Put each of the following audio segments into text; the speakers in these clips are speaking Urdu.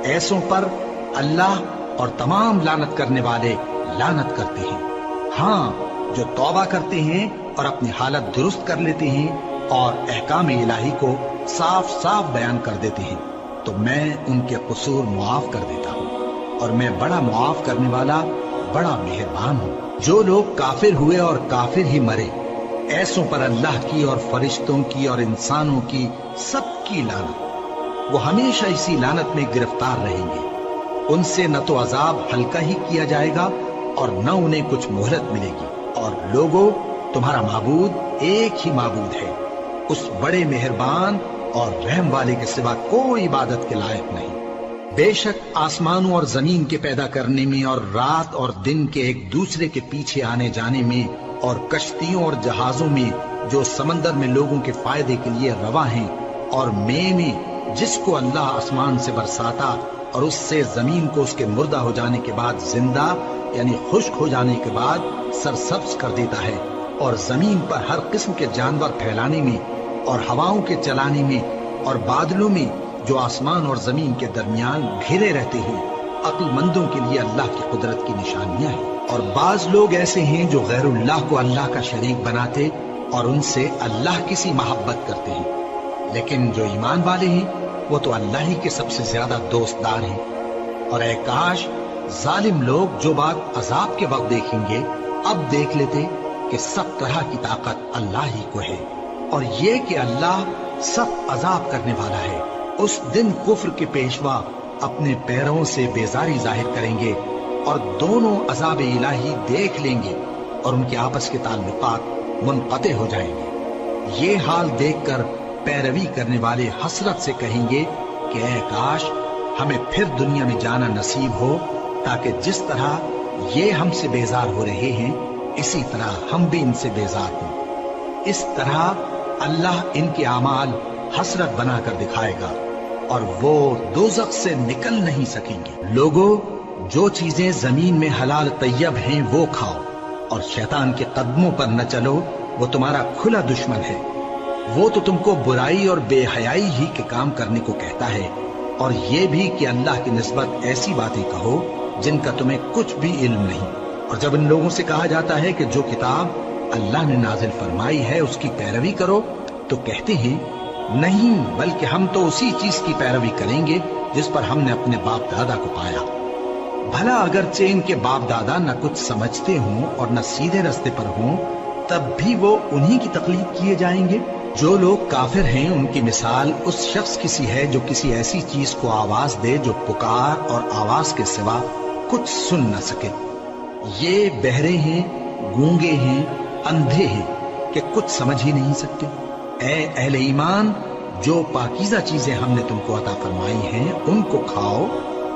ایسوں پر اللہ اور تمام لعنت کرنے والے لعنت کرتے ہیں۔ ہاں، جو توبہ کرتے ہیں اور اپنی حالت درست کر لیتے ہیں اور احکام الہی کو صاف صاف بیان کر دیتے ہیں تو میں ان کے قصور معاف کر دیتا ہوں، اور میں بڑا معاف کرنے والا، بڑا مہربان ہوں۔ جو لوگ کافر ہوئے اور کافر ہی مرے، ایسوں پر اللہ کی اور فرشتوں کی اور انسانوں کی سب کی لعنت، وہ ہمیشہ اسی لعنت میں گرفتار رہیں گے۔ ان سے نہ تو عذاب ہلکا ہی کیا جائے گا اور نہ انہیں کچھ مہلت ملے گی۔ اور لوگوں، تمہارا معبود ایک ہی معبود ہے، اس بڑے مہربان اور رحم والے کے سوا کوئی عبادت کے لائق نہیں۔ بے شک آسمانوں اور زمین کے پیدا کرنے میں اور رات اور دن کے ایک دوسرے کے پیچھے آنے جانے میں اور کشتیوں اور جہازوں میں جو سمندر میں لوگوں کے فائدے کے لیے رواں ہیں، اور میں جس کو اللہ آسمان سے برساتا اور اس سے زمین کو اس کے مردہ ہو جانے کے بعد زندہ یعنی خشک ہو جانے کے بعد سرسبز کر دیتا ہے، اور زمین پر ہر قسم کے جانور پھیلانے میں اور ہواؤں کے چلانے میں اور بادلوں میں جو آسمان اور زمین کے درمیان گھرے رہتے ہیں، عقل مندوں کے لیے اللہ کی قدرت کی نشانیاں ہیں۔ اور بعض لوگ ایسے ہیں جو غیر اللہ کو اللہ کا شریک بناتے اور ان سے اللہ کی سی محبت کرتے ہیں، لیکن جو ایمان والے ہیں وہ تو اللہ ہی کے سب سے زیادہ دوست دار ہیں۔ اور اے کاش ظالم لوگ جو بات عذاب کے وقت دیکھیں گے اب دیکھ لیتے کہ سب طرح کی طاقت اللہ ہی کو ہے، اور یہ کہ اللہ سخت عذاب کرنے والا ہے۔ اس دن کفر کے پیشوا اپنے پیروں سے بیزاری ظاہر کریں گے اور دونوں عذاب الہی دیکھ لیں گے اور ان کے آپس کے تعلقات منقطع ہو جائیں گے۔ یہ حال دیکھ کر پیروی کرنے والے حسرت سے کہیں گے کہ اے کاش ہمیں پھر دنیا میں جانا نصیب ہو، تاکہ جس طرح یہ ہم سے بیزار ہو رہے ہیں اسی طرح ہم بھی ان سے بیزار ہوں۔ اس طرح اللہ ان کے اعمال حسرت بنا کر دکھائے گا اور وہ دوزخ سے نکل نہیں سکیں گے۔ لوگوں، جو چیزیں زمین میں حلال طیب ہیں وہ کھاؤ، اور شیطان کے قدموں پر نہ چلو، وہ تمہارا کھلا دشمن ہے۔ وہ تو تم کو برائی اور بے حیائی ہی کے کام کرنے کو کہتا ہے، اور یہ بھی کہ اللہ کی نسبت ایسی باتیں کہو جن کا تمہیں کچھ بھی علم نہیں۔ اور جب ان لوگوں سے کہا جاتا ہے کہ جو کتاب اللہ نے نازل فرمائی ہے اس کی پیروی کرو، تو کہتے ہیں نہیں، بلکہ ہم تو اسی چیز کی پیروی کریں گے جس پر ہم نے اپنے باپ دادا کو پایا۔ بھلا اگرچہ ان کے باپ دادا نہ کچھ سمجھتے ہوں اور نہ سیدھے رستے پر ہوں، تب بھی وہ انہی کی تقلید کیے جائیں گے۔ جو لوگ کافر ہیں ان کی مثال اس شخص کی سی ہے جو کسی ایسی چیز کو آواز دے جو پکار اور آواز کے سوا کچھ سن نہ سکے۔ یہ بہرے ہیں، گونگے ہیں، اندھے ہیں کہ کچھ سمجھ ہی نہیں سکتے۔ اے اہل ایمان، جو پاکیزہ چیزیں ہم نے تم کو عطا فرمائی ہیں ان کو کھاؤ،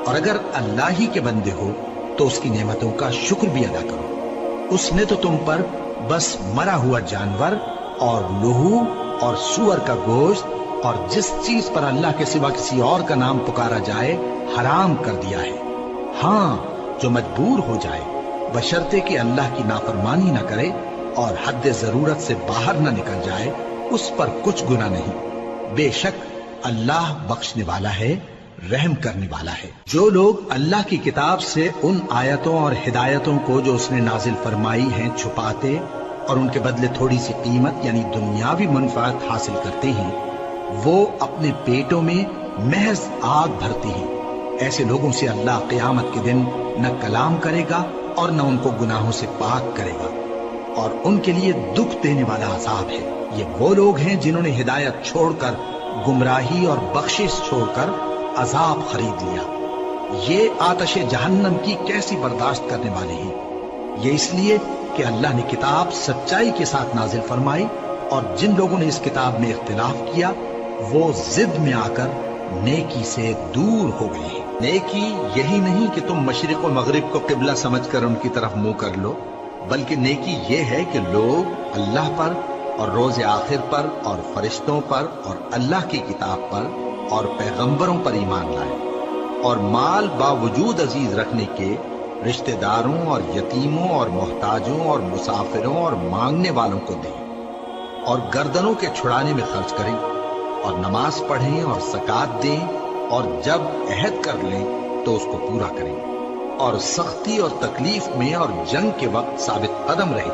اور اگر اللہ ہی کے بندے ہو تو اس کی نعمتوں کا شکر بھی ادا کرو۔ اس نے تو تم پر بس مرا ہوا جانور اور لہو اور سور کا گوشت اور جس چیز پر اللہ کے سوا کسی اور کا نام پکارا جائے حرام کر دیا ہے۔ ہاں، جو مجبور ہو جائے، بشرطے کہ اللہ کی نافرمانی نہ کرے اور حد ضرورت سے باہر نہ نکل جائے، اس پر کچھ گناہ نہیں۔ بے شک اللہ بخشنے والا ہے، رحم کرنے والا ہے۔ جو لوگ اللہ کی کتاب سے ان آیتوں اور ہدایتوں کو جو اس نے نازل فرمائی ہیں چھپاتے اور ان کے بدلے تھوڑی سی قیمت یعنی دنیاوی منفعت حاصل کرتے ہیں، وہ اپنے پیٹوں میں محض آگ بھرتے ہیں۔ ایسے لوگوں سے اللہ قیامت کے دن نہ کلام کرے گا اور نہ ان کو گناہوں سے پاک کرے گا، اور ان کے لیے دکھ دینے والا عذاب ہے۔ یہ وہ لوگ ہیں جنہوں نے ہدایت چھوڑ کر گمراہی اور بخشش چھوڑ کر عذاب خرید لیا۔ یہ آتش جہنم کی کیسی برداشت کرنے والے ہیں۔ یہ اس لیے کہ اللہ نے کتاب سچائی کے ساتھ نازل فرمائی، اور جن لوگوں نے اس کتاب میں اختلاف کیا وہ ضد میں آ کر نیکی سے دور ہو گئے ہیں۔ نیکی یہی نہیں کہ تم مشرق و مغرب کو قبلہ سمجھ کر ان کی طرف منہ کر لو، بلکہ نیکی یہ ہے کہ لوگ اللہ پر اور روز آخر پر اور فرشتوں پر اور اللہ کی کتاب پر اور پیغمبروں پر ایمان لائیں، اور مال باوجود عزیز رکھنے کے رشتہ داروں اور یتیموں اور محتاجوں اور مسافروں اور مانگنے والوں کو دیں، اور گردنوں کے چھڑانے میں خرچ کریں، اور نماز پڑھیں اور زکوٰۃ دیں، اور جب عہد کر لیں تو اس کو پورا کریں، اور سختی اور تکلیف میں اور جنگ کے وقت ثابت قدم رہیں۔